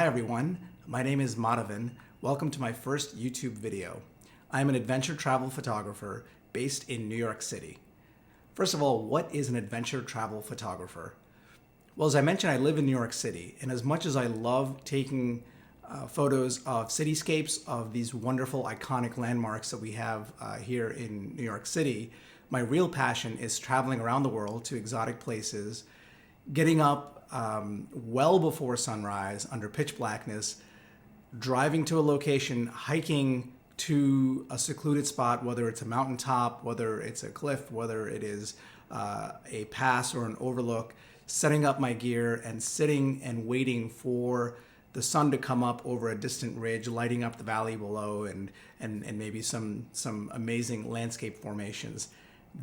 everyone, my name is Madhavan. Welcome to my first YouTube video. I'm an adventure travel photographer based in New York City. First of all, what is an adventure travel photographer? Well, as I mentioned, I live in New York City, and as much as I love taking photos of cityscapes, of these wonderful iconic landmarks that we have here in New York City, my real passion is traveling around the world to exotic places, getting up well before sunrise under pitch blackness, driving to a location, hiking to a secluded spot, whether it's a mountaintop, whether it's a cliff, whether it is a pass or an overlook, setting up my gear and sitting and waiting for the sun to come up over a distant ridge, lighting up the valley below and maybe some amazing landscape formations.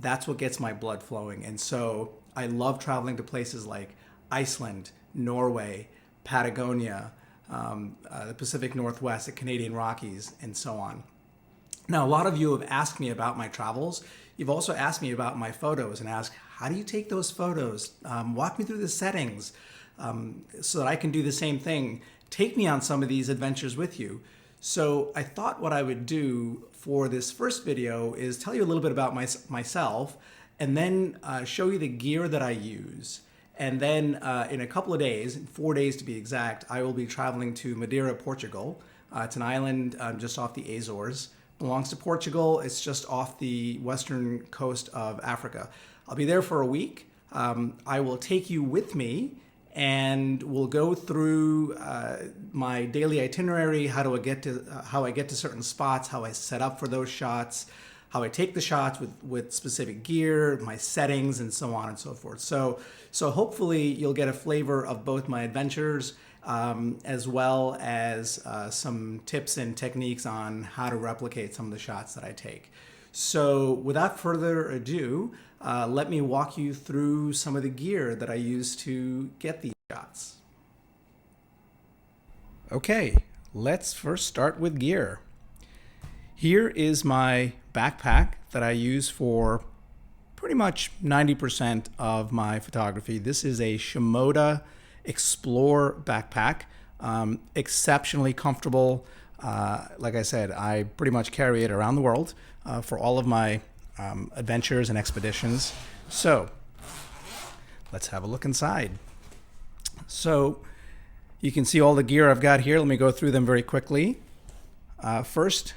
That's what gets my blood flowing. And so I love traveling to places like Iceland, Norway, Patagonia, the Pacific Northwest, the Canadian Rockies, and so on. Now, a lot of you have asked me about my travels. You've also asked me about my photos and asked, how do you take those photos? Walk me through the settings so that I can do the same thing. Take me on some of these adventures with you. So I thought what I would do for this first video is tell you a little bit about myself and then show you the gear that I use. And then in a couple of days, 4 days to be exact, I will be traveling to Madeira, Portugal. It's an island just off the Azores. Belongs to Portugal. It's just off the western coast of Africa. I'll be there for a week. I will take you with me and we'll go through my daily itinerary, how I get to certain spots, how I set up for those shots, how I take the shots with specific gear, my settings, and so on and so forth. So hopefully you'll get a flavor of both my adventures as well as some tips and techniques on how to replicate some of the shots that I take. So without further ado, let me walk you through some of the gear that I use to get these shots. Okay, let's first start with gear. Here is my backpack that I use for pretty much 90% of my photography. This is a Shimoda Explore backpack, exceptionally comfortable. Like I said, I pretty much carry it around the world for all of my adventures and expeditions. So let's have a look inside. So you can see all the gear I've got here. Let me go through them very quickly. First,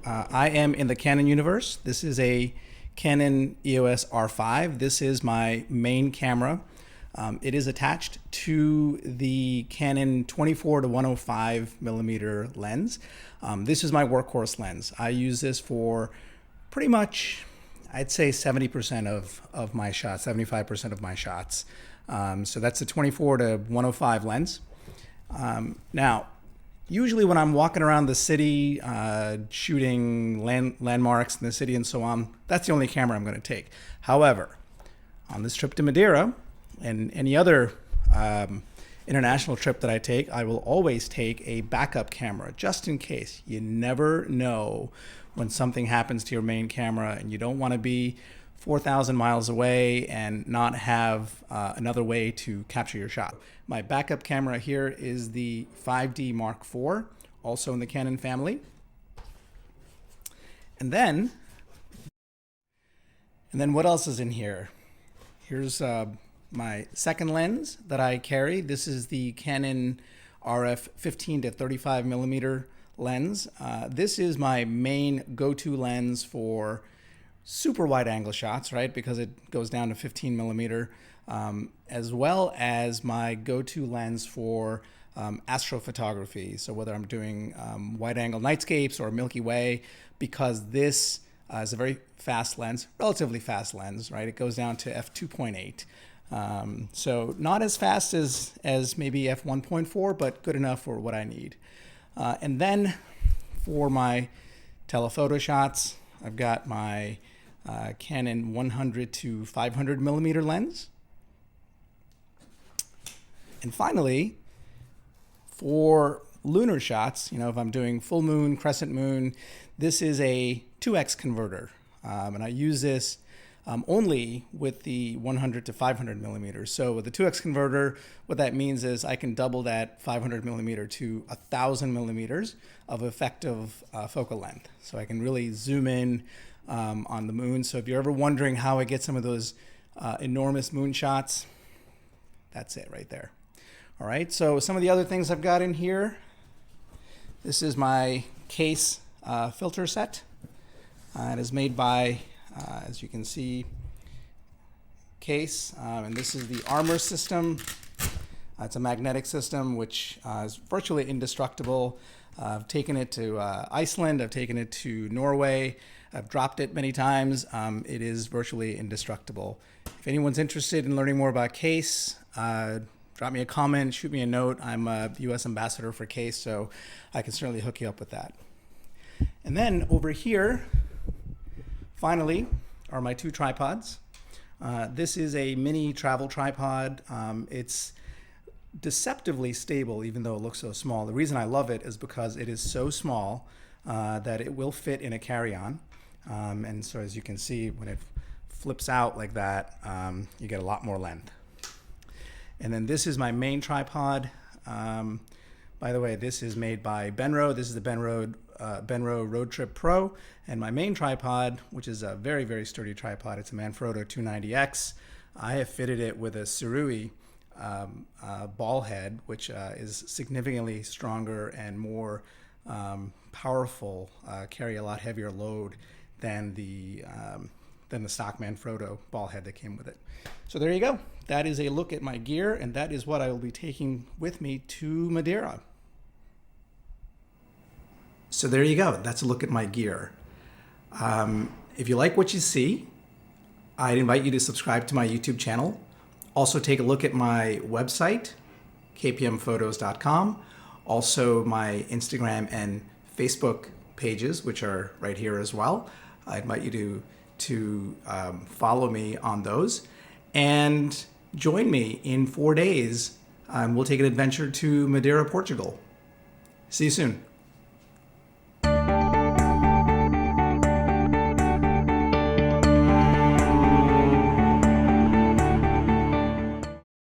I am in the Canon universe. This is a Canon EOS R5. This is my main camera. It is attached to the Canon 24 to 105 millimeter lens. This is my workhorse lens. I use this for pretty much, I'd say 70% of my shots, 75% of my shots. So that's the 24 to 105 lens. Now, usually when I'm walking around the city, shooting landmarks in the city and so on, that's the only camera I'm going to take. However, on this trip to Madeira and any other international trip that I take, I will always take a backup camera just in case. You never know when something happens to your main camera and you don't want to be 4,000 miles away and not have another way to capture your shot. My backup camera here is the 5D Mark IV, also in the Canon family. And then what else is in here? Here's my second lens that I carry. This is the Canon RF 15 to 35 millimeter lens. This is my main go-to lens for super wide angle shots, right? Because it goes down to 15 millimeter, as well as my go-to lens for astrophotography. So whether I'm doing wide angle nightscapes or Milky Way, because this is a very fast lens, relatively fast lens, right? It goes down to f2.8. So not as fast as maybe f1.4, but good enough for what I need. And then for my telephoto shots, I've got my Canon 100 to 500 millimeter lens. And finally, for lunar shots, you know, if I'm doing full moon, crescent moon, this is a 2x converter. And I use this only with the 100 to 500 millimeters. So with the 2x converter, what that means is I can double that 500 millimeter to 1,000 millimeters of effective focal length. So I can really zoom in on the moon. So if you're ever wondering how I get some of those enormous moon shots, that's it right there. All right, so some of the other things I've got in here. This is my case filter set. It is made by, as you can see, Case, and this is the armor system. It's a magnetic system which is virtually indestructible. I've taken it to Iceland, I've taken it to Norway, I've dropped it many times. It is virtually indestructible. If anyone's interested in learning more about Case, drop me a comment, shoot me a note. I'm a US ambassador for Case, so I can certainly hook you up with that. And then over here, finally, are my two tripods. This is a mini travel tripod. It's deceptively stable, even though it looks so small. The reason I love it is because it is so small that it will fit in a carry-on. And so as you can see, when it flips out like that, you get a lot more length. And then this is my main tripod. By the way, this is made by Benro. This is the Benro Road Trip Pro. And my main tripod, which is a very, very sturdy tripod, it's a Manfrotto 290X. I have fitted it with a Surui ball head, which is significantly stronger and more powerful, carry a lot heavier load than the stock Manfrotto ball head that came with it. So there you go. That is a look at my gear, and that is what I will be taking with me to Madeira. So there you go. That's a look at my gear. If you like what you see, I'd invite you to subscribe to my YouTube channel. Also take a look at my website, kpmphotos.com. Also my Instagram and Facebook pages, which are right here as well. I invite you to follow me on those. And join me in 4 days. We'll take an adventure to Madeira, Portugal. See you soon.